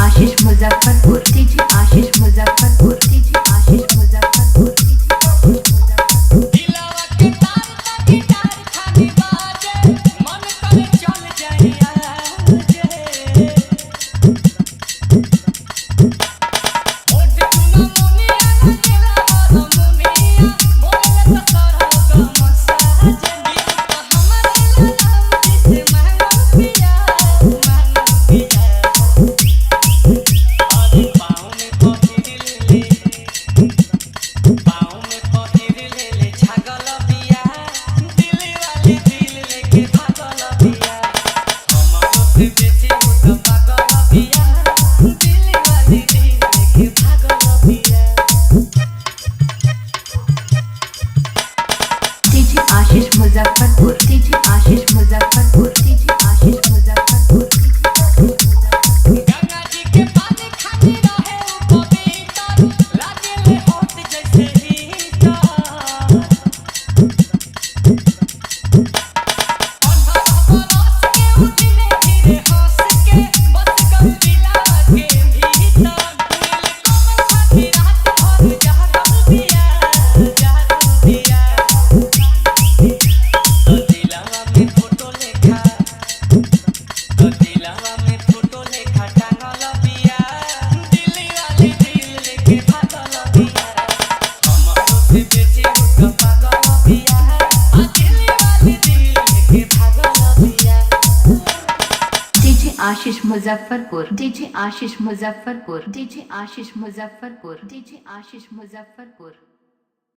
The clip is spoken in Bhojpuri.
आशीष मुजफ्फरपुर, डीजे आशीष मुजफ्फरपुर, डीजे आशीष मुजफ्फरपुर, डीजे आशीष मुजफ्फरपुर। दिलवा के तार ता गिटार खाली बाजे, मन करे चल जाई आजे। ओठ चुना मुनिया लगेला मुनिया, बोले तो सरह का मसाज। गीत तो हमारे नाम जिसे महंगा पिया, महंगा पिया। अरे पाँव में पहिर ले छागल बिया, दिल वाली दिल लेके भागल बिया। हमरो से बेची हो तो पागल बिया, दिल वाली दिल लेके भागल बिया। डीजे आशीष मुजफ्फरपुर, डीजे आशीष मुजफ्फरपुर, डीजे आशीष मुजफ्फरपुर, डीजे आशीष मुजफ्फरपुर। गंगा जी के पानी खाली रहे उ पवित्र, लागेले होत जैसे हीटर। बरस के उठने धीरे हंस के, बस गल दिलवा के भीतर। नीलकमल साथी रात भर जहरम दिया, जहरम दिया। तो दिलवा में फोटो लेखा, तो दिलवा में फोटो लेखा टांगल बिया, दिल वाली दिल लेके भागल बिया। हमरो से बेची हो तो पागल बिया, दिल वाली दिल लेके भागल बिया। डीजे आशीष मुजफ्फरपुर, डीजे आशीष मुजफ्फरपुर, डीजे आशीष मुजफ्फरपुर, डीजे आशीष मुजफ्फरपुर।